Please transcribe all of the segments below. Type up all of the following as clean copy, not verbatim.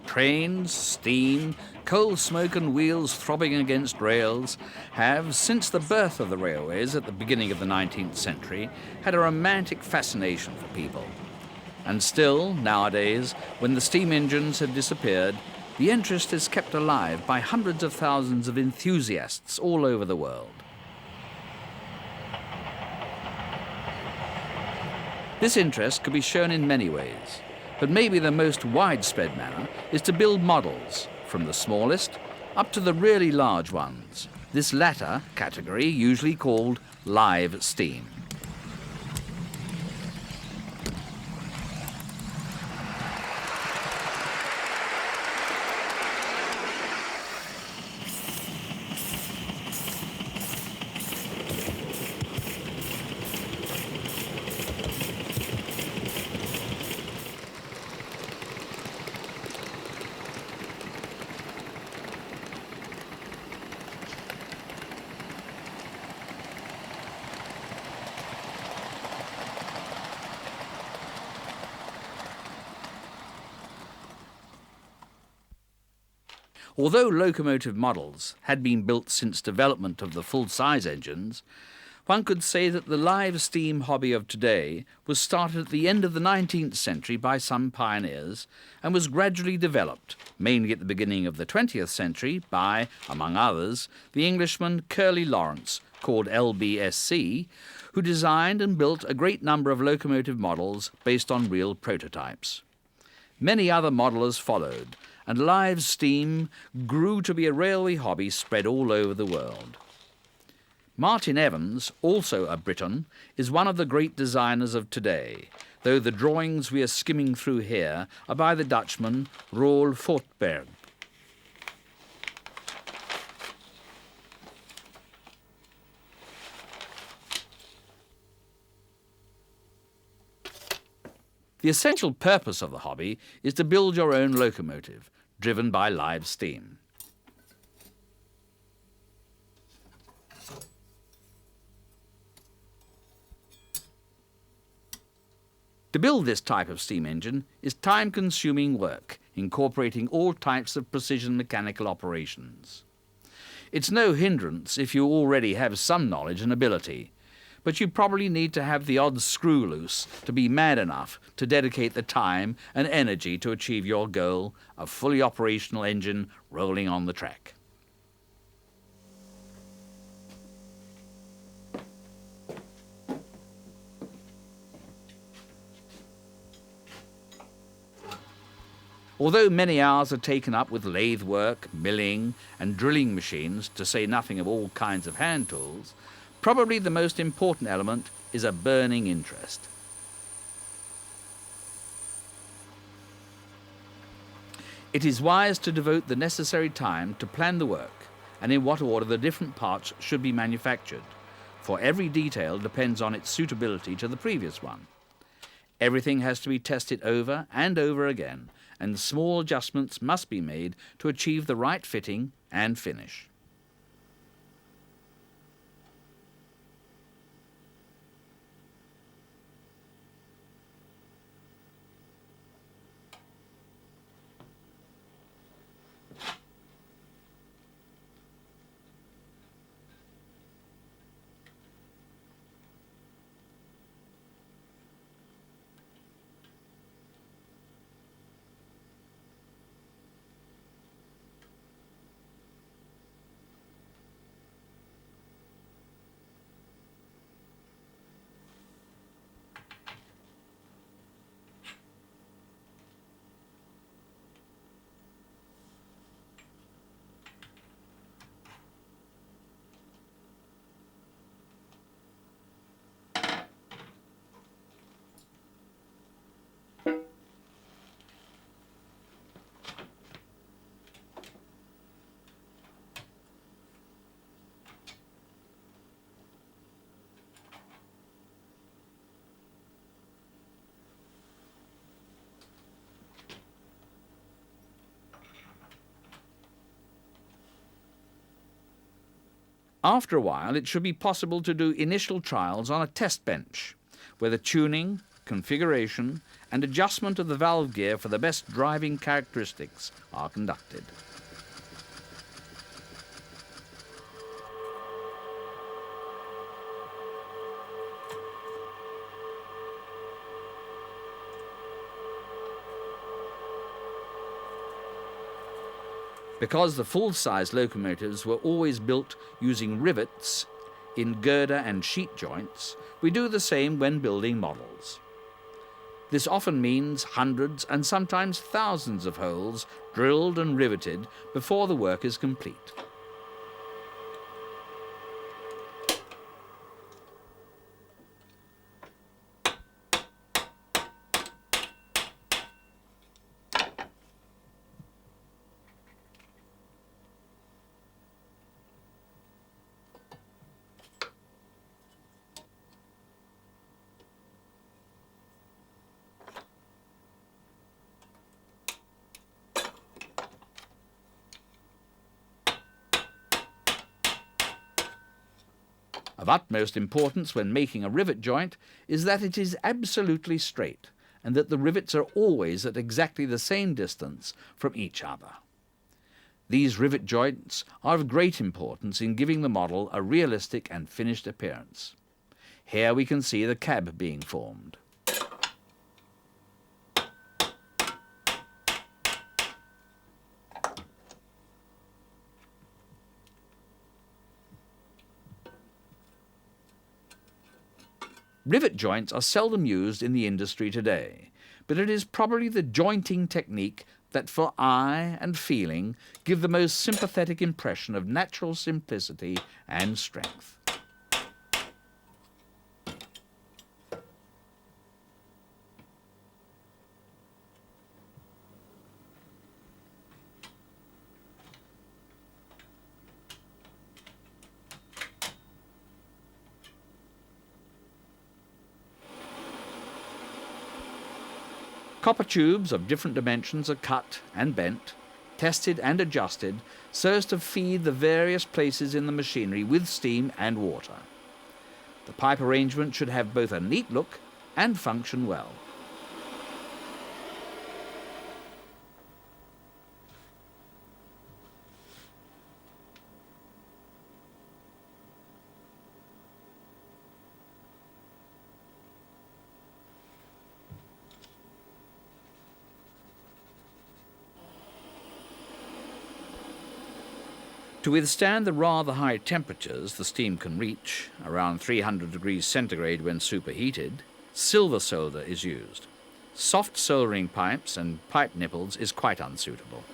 Trains, steam, coal smoke and wheels throbbing against rails have, since the birth of the railways at the beginning of the 19th century, had a romantic fascination for people. And still, nowadays, when the steam engines have disappeared, the interest is kept alive by hundreds of thousands of enthusiasts all over the world. This interest could be shown in many ways, but maybe the most widespread manner is to build models, from the smallest up to the really large ones, this latter category usually called live steam. Although locomotive models had been built since development of the full-size engines, one could say that the live steam hobby of today was started at the end of the 19th century by some pioneers and was gradually developed, mainly at the beginning of the 20th century by, among others, the Englishman Curly Lawrence, called LBSC, who designed and built a great number of locomotive models based on real prototypes. Many other modelers followed, and live steam grew to be a railway hobby spread all over the world. Martin Evans, also a Briton, is one of the great designers of today, though the drawings we are skimming through here are by the Dutchman Roel Fortberg. The essential purpose of the hobby is to build your own locomotive, driven by live steam. To build this type of steam engine is time-consuming work, incorporating all types of precision mechanical operations. It's no hindrance if you already have some knowledge and ability, but you probably need to have the odd screw loose to be mad enough to dedicate the time and energy to achieve your goal, a fully operational engine rolling on the track. Although many hours are taken up with lathe work, milling and drilling machines, to say nothing of all kinds of hand tools, probably the most important element is a burning interest. It is wise to devote the necessary time to plan the work and in what order the different parts should be manufactured, for every detail depends on its suitability to the previous one. Everything has to be tested over and over again, and small adjustments must be made to achieve the right fitting and finish. After a while, it should be possible to do initial trials on a test bench, where the tuning, configuration and adjustment of the valve gear for the best driving characteristics are conducted. Because the full-size locomotives were always built using rivets in girder and sheet joints, we do the same when building models. This often means hundreds and sometimes thousands of holes drilled and riveted before the work is complete. Of utmost importance when making a rivet joint is that it is absolutely straight and that the rivets are always at exactly the same distance from each other. These rivet joints are of great importance in giving the model a realistic and finished appearance. Here we can see the cab being formed. Rivet joints are seldom used in the industry today, but it is probably the jointing technique that for eye and feeling give the most sympathetic impression of natural simplicity and strength. Copper tubes of different dimensions are cut and bent, tested and adjusted so as to feed the various places in the machinery with steam and water. The pipe arrangement should have both a neat look and function well. To withstand the rather high temperatures the steam can reach, around 300 degrees centigrade when superheated, silver solder is used. Soft soldering pipes and pipe nipples is quite unsuitable.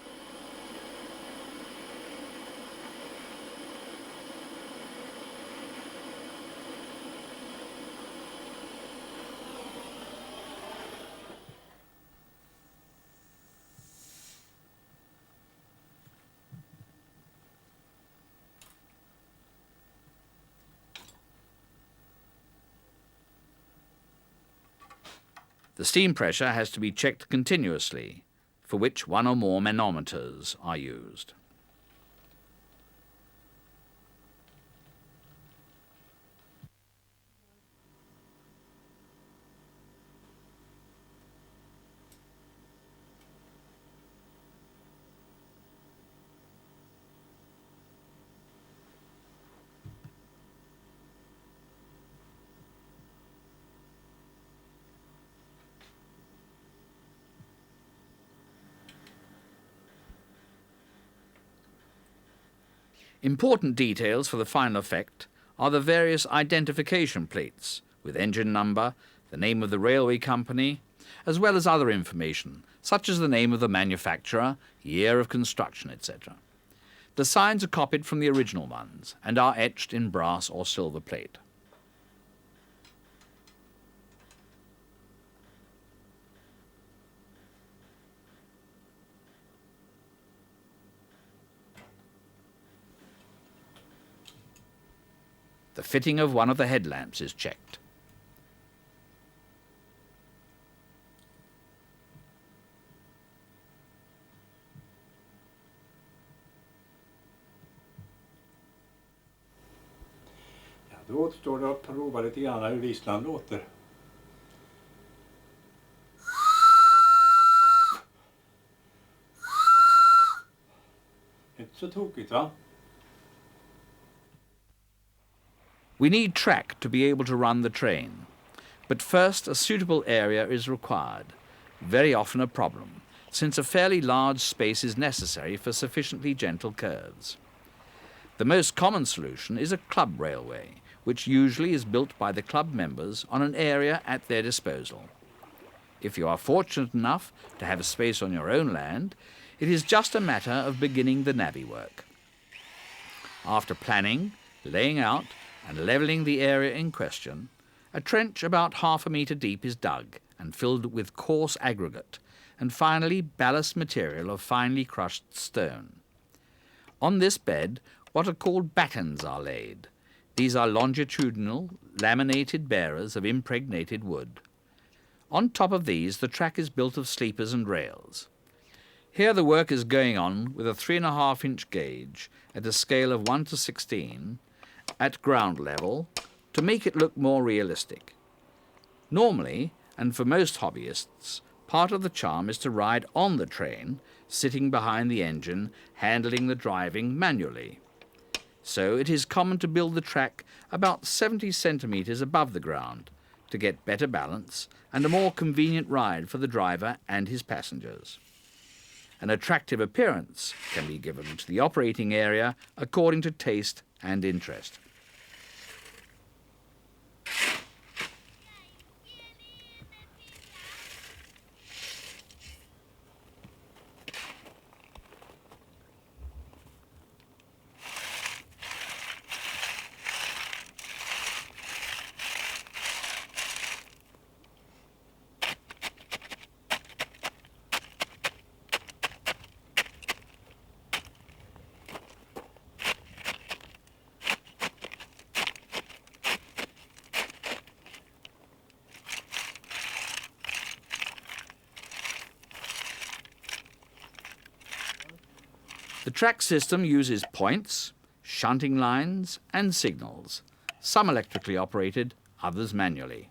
The steam pressure has to be checked continuously, for which one or more manometers are used. Important details for the final effect are the various identification plates with engine number, the name of the railway company, as well as other information, such as the name of the manufacturer, year of construction, etc. The signs are copied from the original ones and are etched in brass or silver plate. The fitting of one of the headlamps is checked. Då återstår det att prova lite grann hur Island låter. Inte så tokigt, va? We need track to be able to run the train, but first a suitable area is required, very often a problem, since a fairly large space is necessary for sufficiently gentle curves. The most common solution is a club railway, which usually is built by the club members on an area at their disposal. If you are fortunate enough to have a space on your own land, it is just a matter of beginning the navvy work. After planning, laying out, and levelling the area in question, a trench about half a metre deep is dug and filled with coarse aggregate, and finally ballast material of finely crushed stone. On this bed, what are called battens are laid. These are longitudinal, laminated bearers of impregnated wood. On top of these, the track is built of sleepers and rails. Here the work is going on with a 3.5-inch gauge at a scale of 1 to 16 at ground level to make it look more realistic. Normally, and for most hobbyists, part of the charm is to ride on the train, sitting behind the engine, handling the driving manually. So it is common to build the track about 70 centimetres above the ground to get better balance and a more convenient ride for the driver and his passengers. An attractive appearance can be given to the operating area according to taste and interest. The track system uses points, shunting lines and signals, some electrically operated, others manually.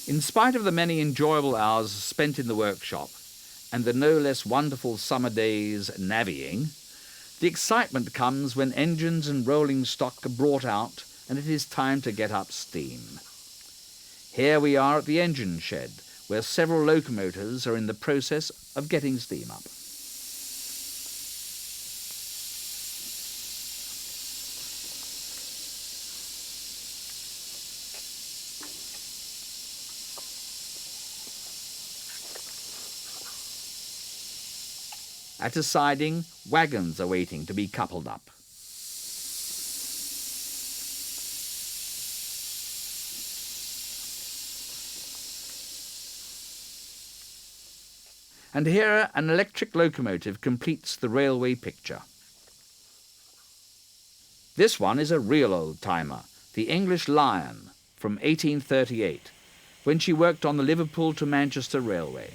In spite of the many enjoyable hours spent in the workshop and the no less wonderful summer days navvying, the excitement comes when engines and rolling stock are brought out and it is time to get up steam. Here we are at the engine shed, where several locomotives are in the process of getting steam up. At a siding, wagons are waiting to be coupled up. And here an electric locomotive completes the railway picture. This one is a real old-timer, the English Lion from 1838, when she worked on the Liverpool to Manchester Railway.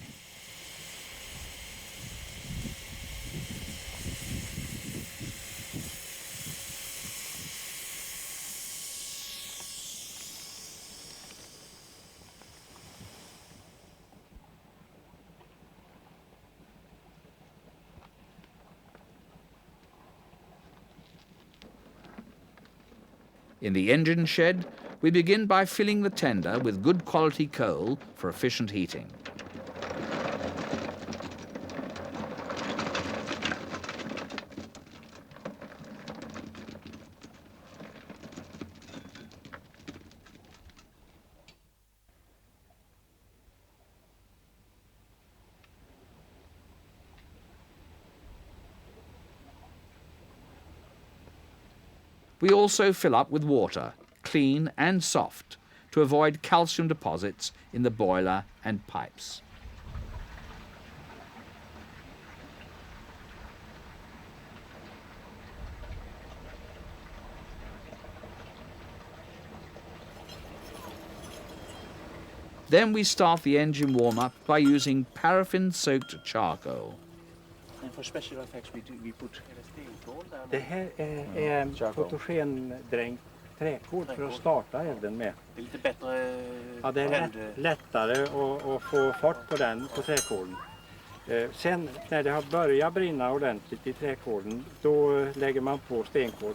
In the engine shed, we begin by filling the tender with good quality coal for efficient heating. We also fill up with water, clean and soft, to avoid calcium deposits in the boiler and pipes. Then we start the engine warm-up by using paraffin-soaked charcoal. And for special effects we put... Det här är fotogendränkt träkol för att starta elden med. Det är lite bättre... Ja, det är lättare att få fart på den, på träkolen. Sen när det har börjat brinna ordentligt i träkolen, då lägger man på stenkol.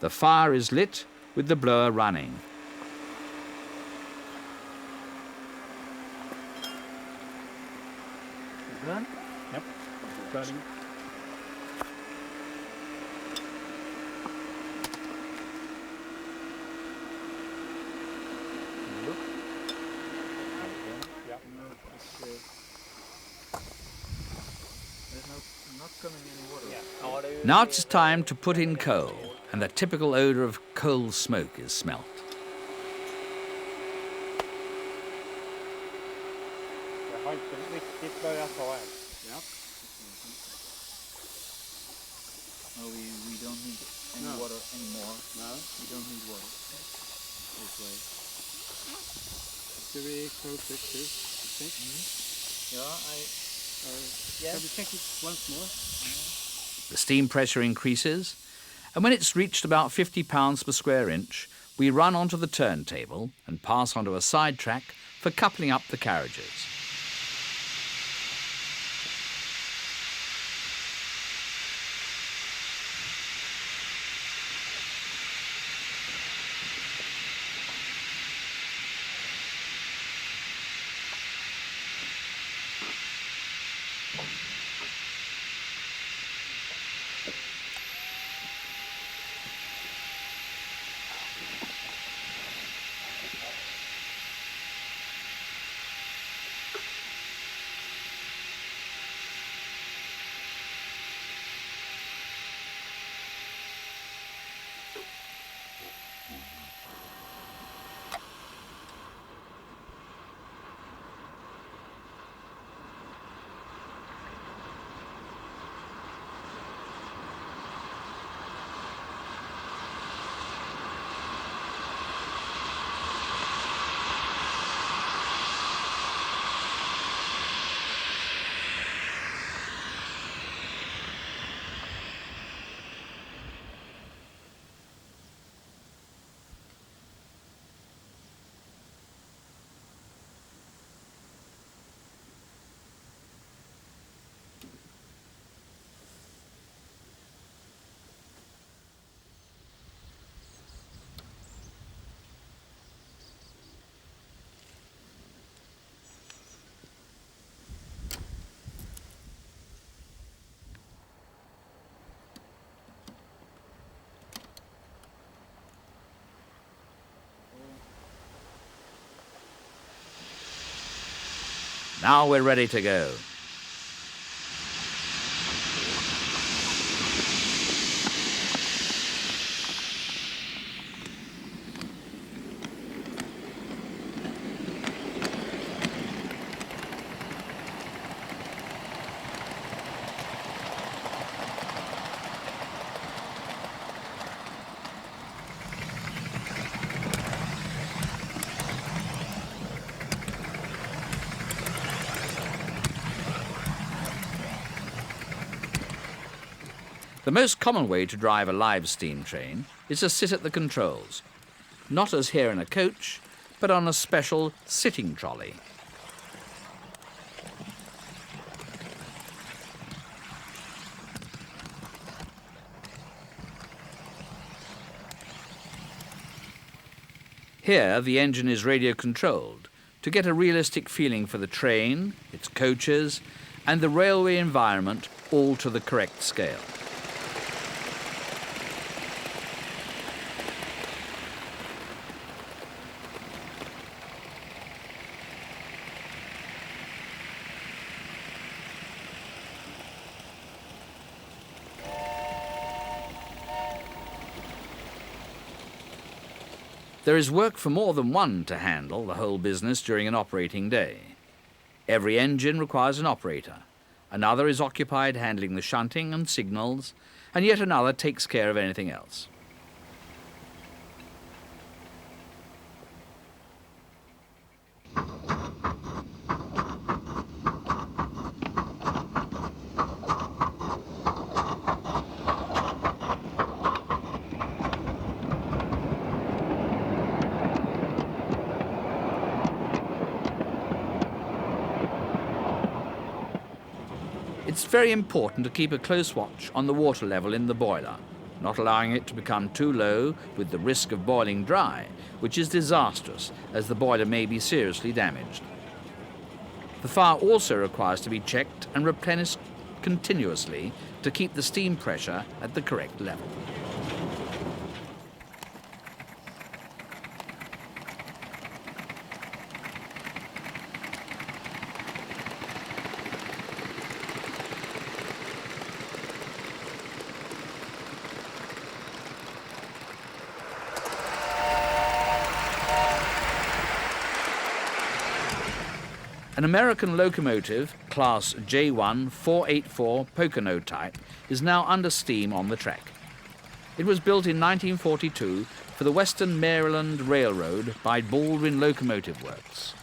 The fire is lit with the blower running. Burn? Yep. Burning. Now it's time to put in coal, and the typical odour of coal smoke is smelt. Jag har inte riktigt börjat ta än. Ja. No, we don't need any water anymore. No. We don't need water. This way. Do we close it too? Think? Yeah, Can we check it once more? The steam pressure increases, and when it's reached about 50 pounds per square inch, we run onto the turntable and pass onto a side track for coupling up the carriages. Now we're ready to go. The most common way to drive a live steam train is to sit at the controls, not as here in a coach, but on a special sitting trolley. Here the engine is radio controlled to get a realistic feeling for the train, its coaches, and the railway environment all to the correct scale. There is work for more than one to handle the whole business during an operating day. Every engine requires an operator. Another is occupied handling the shunting and signals, and yet another takes care of anything else. It's very important to keep a close watch on the water level in the boiler, not allowing it to become too low with the risk of boiling dry, which is disastrous as the boiler may be seriously damaged. The fire also requires to be checked and replenished continuously to keep the steam pressure at the correct level. An American locomotive, class J1 484 Pocono type, is now under steam on the track. It was built in 1942 for the Western Maryland Railroad by Baldwin Locomotive Works.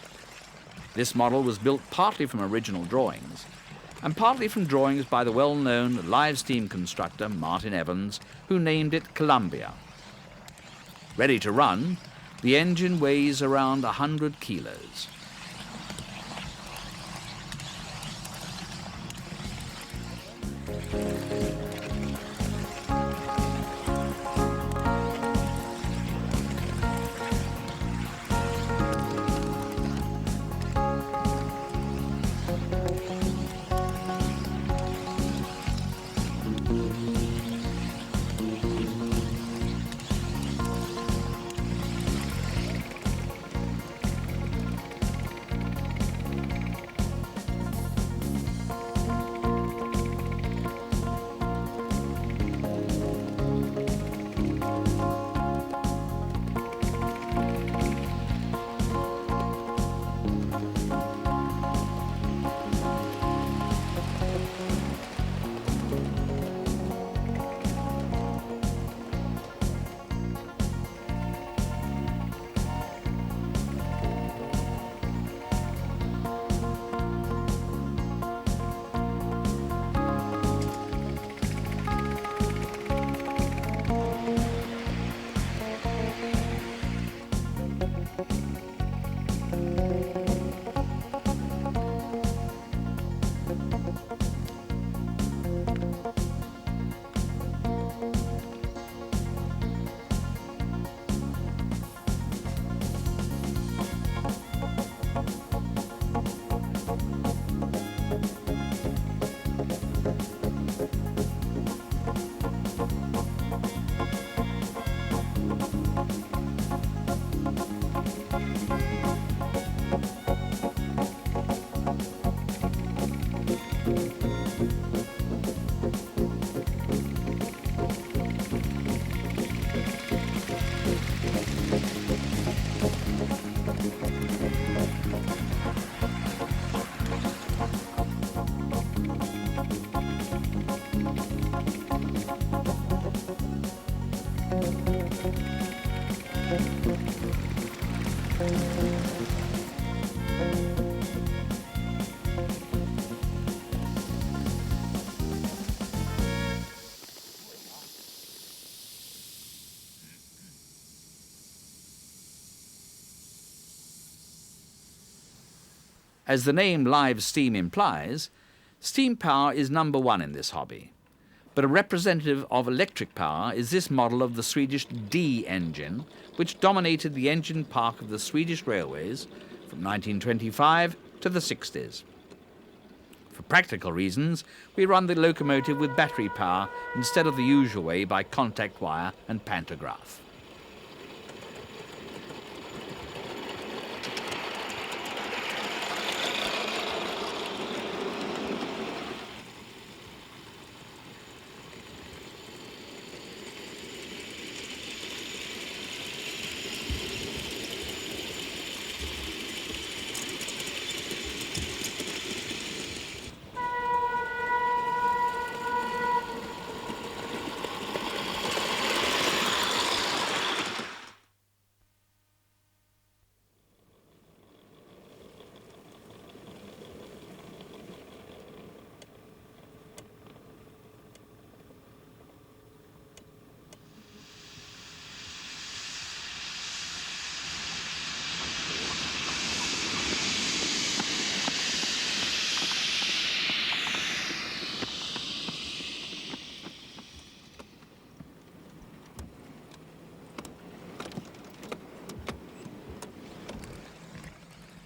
This model was built partly from original drawings and partly from drawings by the well-known live steam constructor Martin Evans, who named it Columbia. Ready to run, the engine weighs around 100 kilos. As the name live steam implies, steam power is number one in this hobby. But a representative of electric power is this model of the Swedish D engine, which dominated the engine park of the Swedish railways from 1925 to the 60s. For practical reasons, we run the locomotive with battery power instead of the usual way by contact wire and pantograph.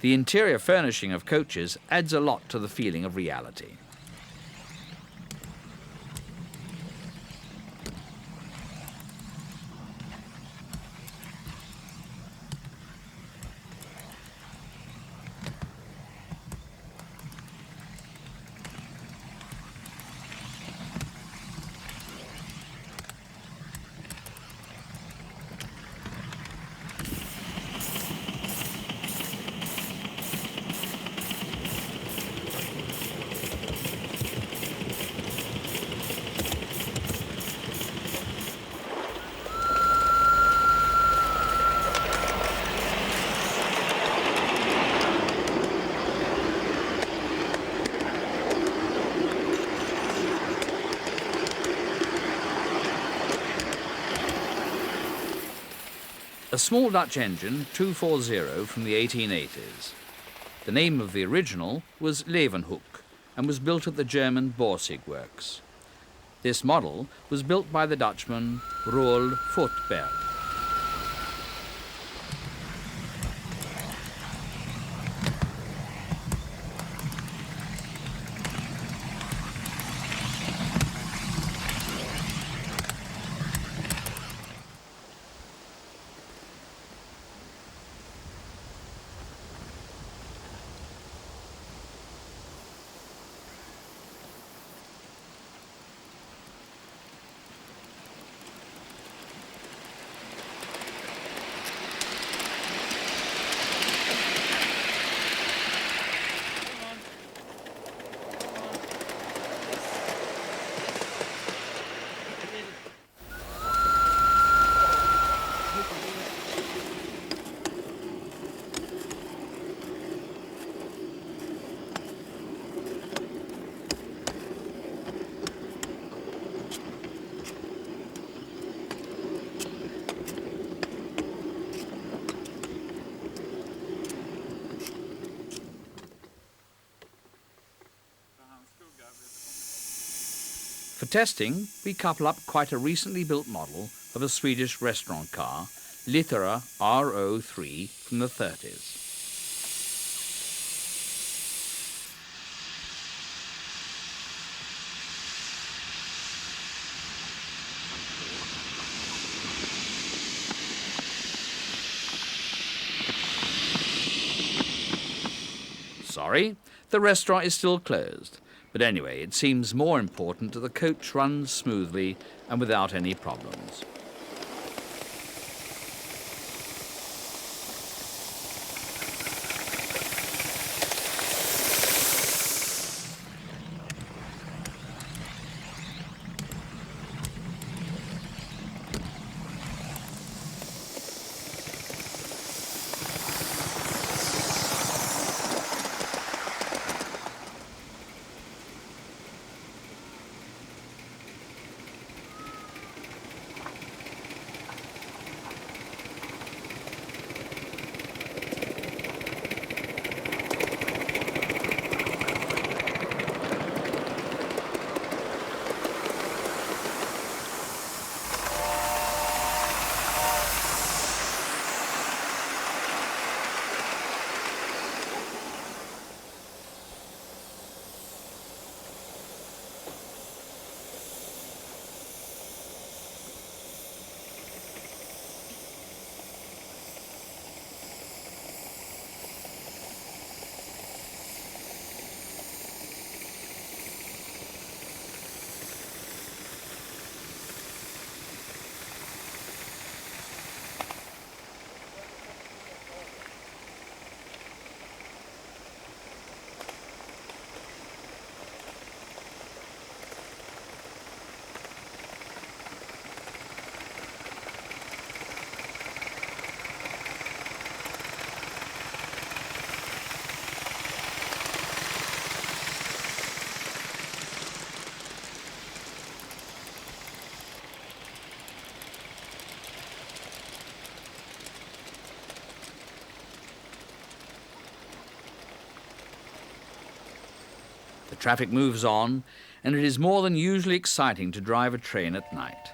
The interior furnishing of coaches adds a lot to the feeling of reality. A small Dutch engine, 240 from the 1880s. The name of the original was Leeuwenhoek and was built at the German Borsig works. This model was built by the Dutchman Roel Voetberg. For testing, we couple up quite a recently built model of a Swedish restaurant car, Littera RO3 from the 30s. Sorry, the restaurant is still closed. But anyway, it seems more important that the coach runs smoothly and without any problems. The traffic moves on, and it is more than usually exciting to drive a train at night.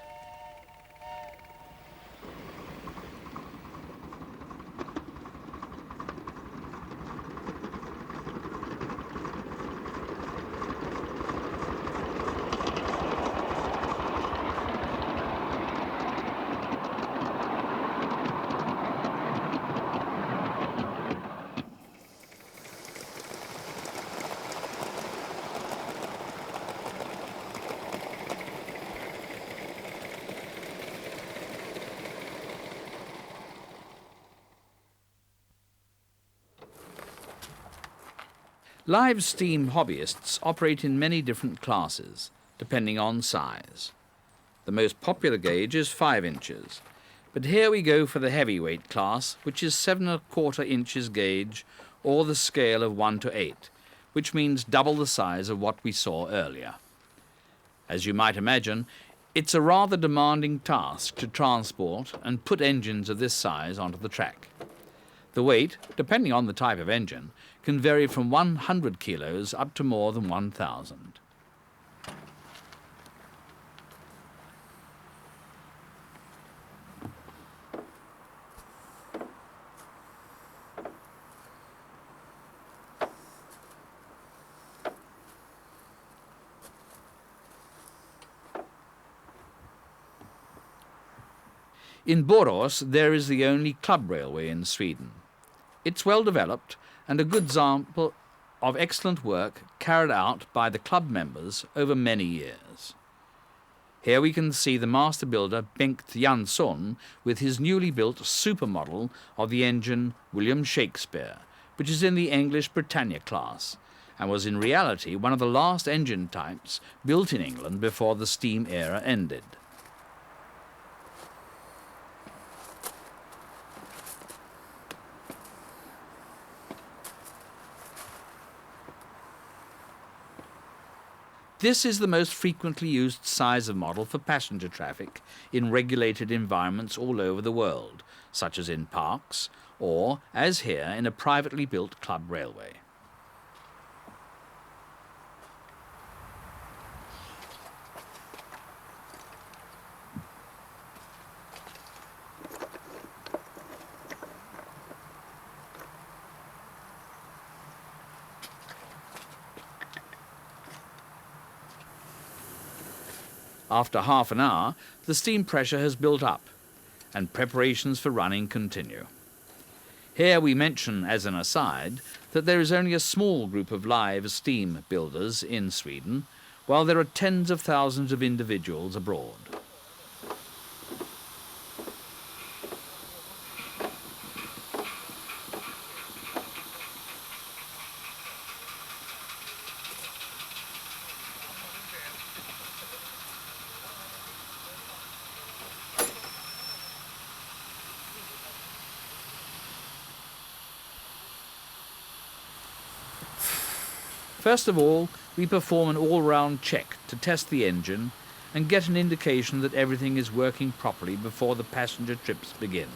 Live steam hobbyists operate in many different classes, depending on size. The most popular gauge is 5 inches, but here we go for the heavyweight class, which is 7¼ inches gauge, or the scale of 1 to 8, which means double the size of what we saw earlier. As you might imagine, it's a rather demanding task to transport and put engines of this size onto the track. The weight, depending on the type of engine, can vary from 100 kilos up to more than 1,000. In Borås, there is the only club railway in Sweden. It's well developed and a good example of excellent work carried out by the club members over many years. Here we can see the master builder Bengt Jansson with his newly built supermodel of the engine William Shakespeare, which is in the English Britannia class, and was in reality one of the last engine types built in England before the steam era ended. This is the most frequently used size of model for passenger traffic in regulated environments all over the world, such as in parks, or, as here, in a privately built club railway. After half an hour, the steam pressure has built up, and preparations for running continue. Here we mention, as an aside, that there is only a small group of live steam builders in Sweden, while there are tens of thousands of individuals abroad. First of all, we perform an all-round check to test the engine and get an indication that everything is working properly before the passenger trips begin.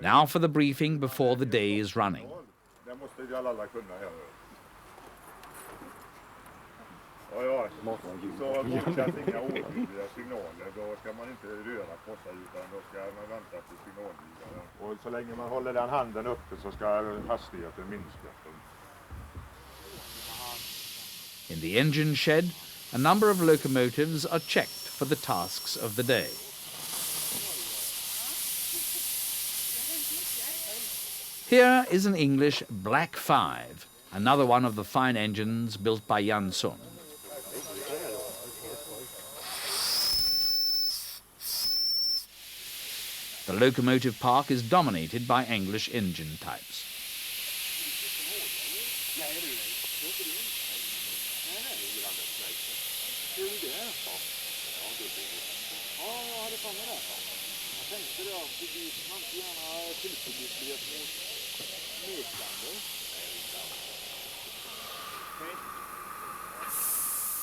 Now for the briefing before the day is running. Och så länge man håller den handen uppe så ska hastigheten minska. In the engine shed, a number of locomotives are checked for the tasks of the day. Here is an English Black 5, another one of the fine engines built by Jansson. The The locomotive park is dominated by English engine types.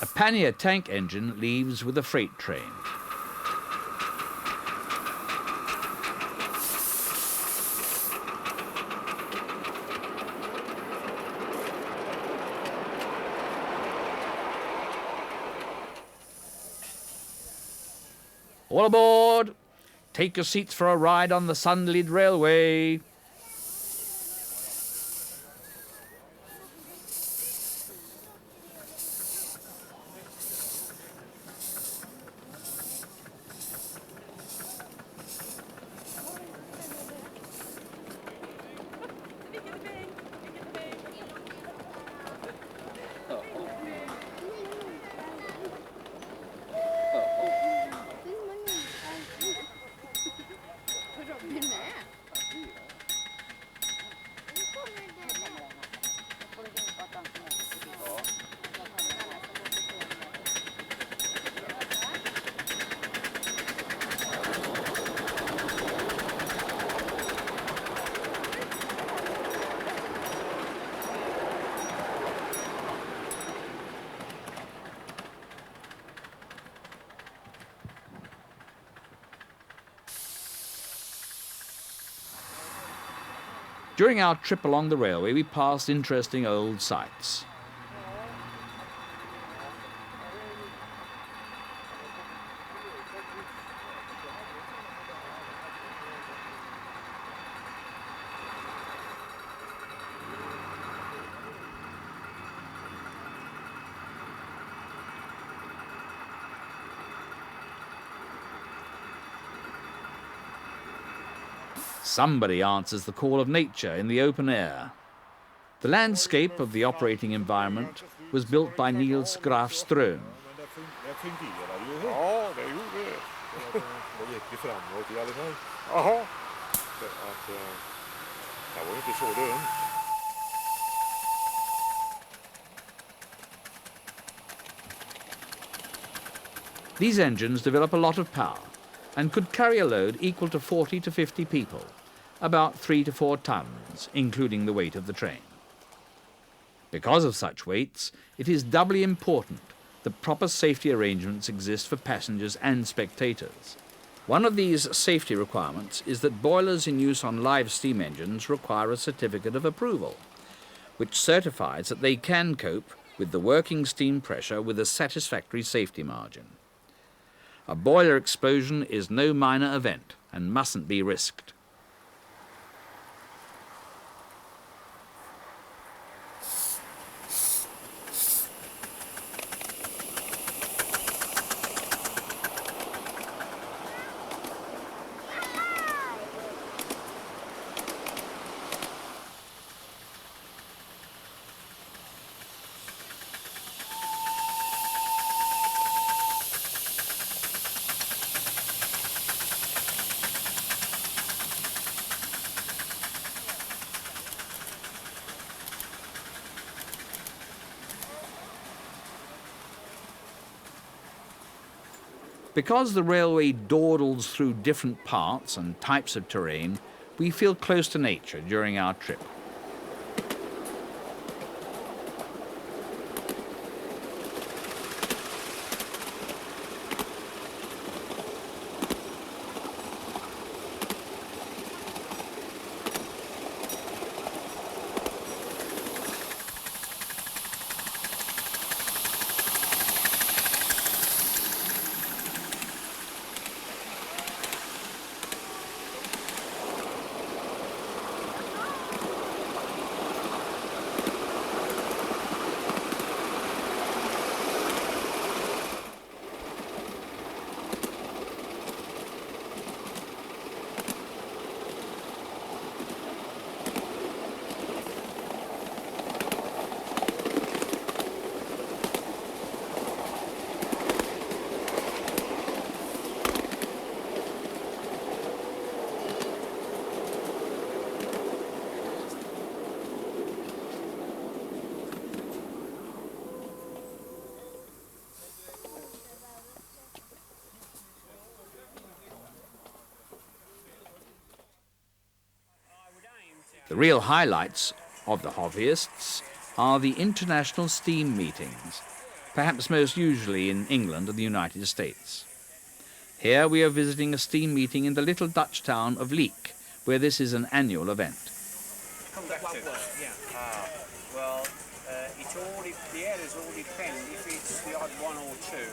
A pannier tank engine leaves with a freight train. All aboard! Take your seats for a ride on the Sunderland Railway. During our trip along the railway, we passed interesting old sights. Somebody answers the call of nature in the open air. The landscape of the operating environment was built by Niels Graf Ström. Det fungerar ju. Ja, det gjorde det. Det gick ju framåt i alla fall. Jaha. Så att det var inte så dumt. These engines develop a lot of power and could carry a load equal to 40 to 50 people, about 3 to 4 tons, including the weight of the train. Because of such weights, it is doubly important that proper safety arrangements exist for passengers and spectators. One of these safety requirements is that boilers in use on live steam engines require a certificate of approval, which certifies that they can cope with the working steam pressure with a satisfactory safety margin. A boiler explosion is no minor event and mustn't be risked. Because the railway dawdles through different parts and types of terrain, we feel close to nature during our trip. The real highlights of the hobbyists are the international steam meetings, perhaps most usually in England and the United States. Here we are visiting a steam meeting in the little Dutch town of Leek, where this is an annual event. Well, the areas all depend if it's the odd one or two,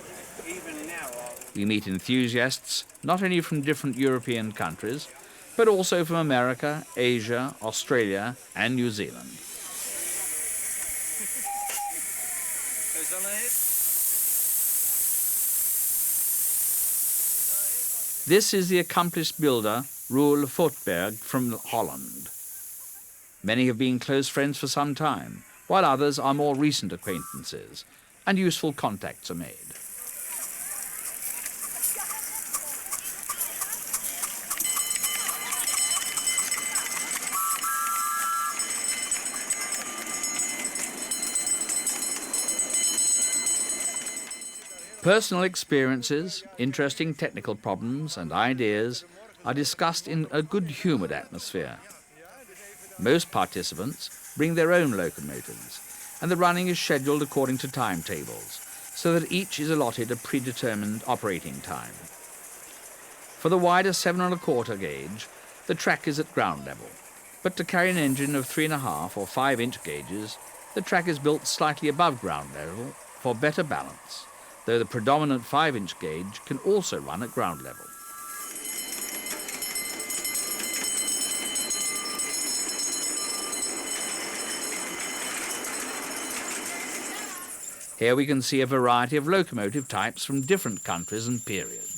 even now. We meet enthusiasts not only from different European countries, but also from America, Asia, Australia and New Zealand. This is the accomplished builder Roel Fortberg from Holland. Many have been close friends for some time, while others are more recent acquaintances, and useful contacts are made. Personal experiences, interesting technical problems and ideas are discussed in a good-humoured atmosphere. Most participants bring their own locomotives, and the running is scheduled according to timetables, so that each is allotted a predetermined operating time. For the wider 7 1/4 gauge, the track is at ground level, but to carry an engine of 3.5 or 5-inch gauges, the track is built slightly above ground level for better balance, though the predominant 5-inch gauge can also run at ground level. Here we can see a variety of locomotive types from different countries and periods.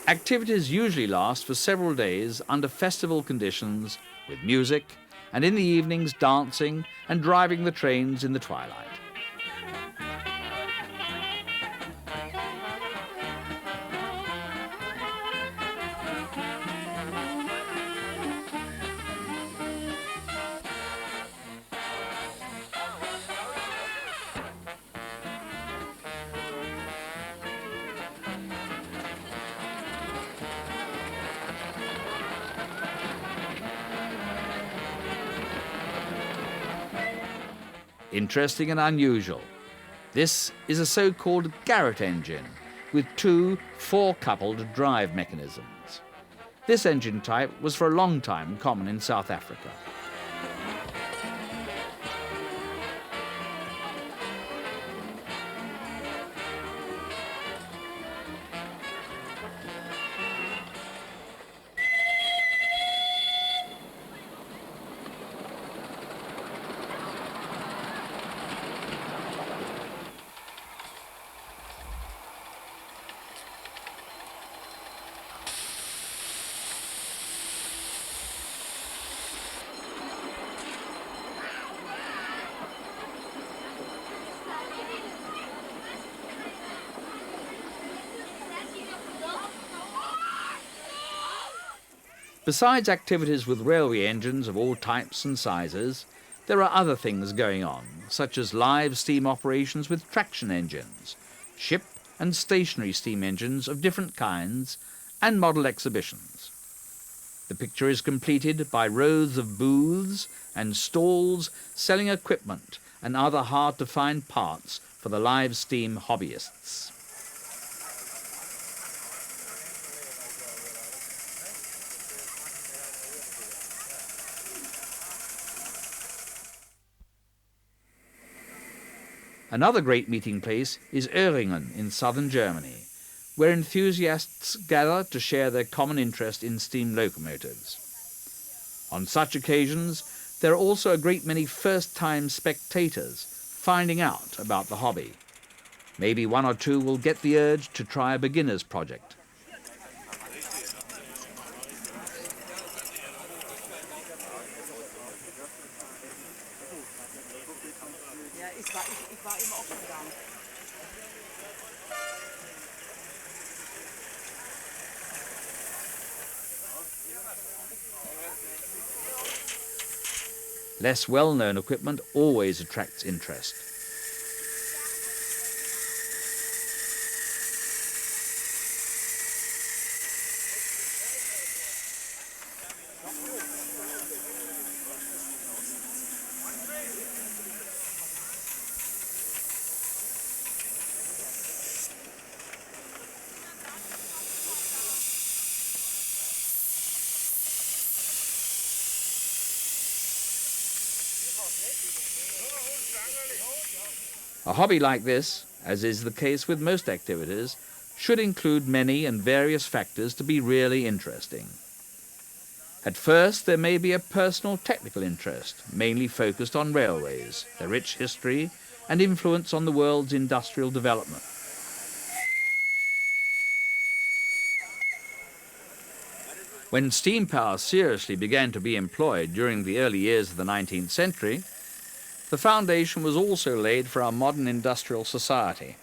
Activities usually last for several days under festival conditions with music, and in the evenings dancing and driving the trains in the twilight. Interesting and unusual. This is a so-called Garrett engine with 2 4-coupled drive mechanisms. This engine type was for a long time common in South Africa. Besides activities with railway engines of all types and sizes, there are other things going on, such as live steam operations with traction engines, ship and stationary steam engines of different kinds, and model exhibitions. The picture is completed by rows of booths and stalls selling equipment and other hard-to-find parts for the live steam hobbyists. Another great meeting place is Öhringen in southern Germany, where enthusiasts gather to share their common interest in steam locomotives. On such occasions, there are also a great many first-time spectators finding out about the hobby. Maybe 1 or 2 will get the urge to try a beginner's project. Ich war immer auch schon da. Less well-known equipment always attracts interest. A hobby like this, as is the case with most activities, should include many and various factors to be really interesting. At first, there may be a personal technical interest, mainly focused on railways, their rich history and influence on the world's industrial development. When steam power seriously began to be employed during the early years of the 19th century, the foundation was also laid for our modern industrial society.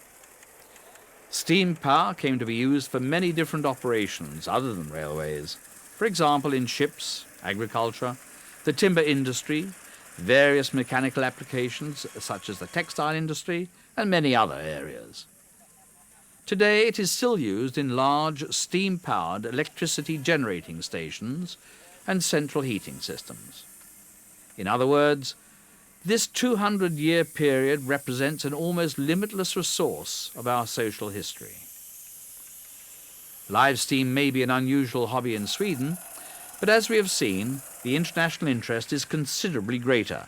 Steam power came to be used for many different operations other than railways, for example in ships, agriculture, the timber industry, various mechanical applications such as the textile industry, and many other areas. Today it is still used in large steam-powered electricity generating stations and central heating systems. In other words, this 200-year period represents an almost limitless resource of our social history. Live steam may be an unusual hobby in Sweden, but as we have seen, the international interest is considerably greater,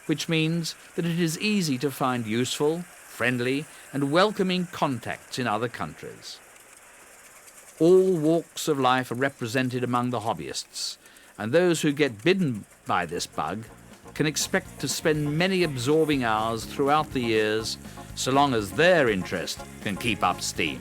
which means that it is easy to find useful, friendly, and welcoming contacts in other countries. All walks of life are represented among the hobbyists, and those who get bitten by this bug can expect to spend many absorbing hours throughout the years, so long as their interest can keep up steam.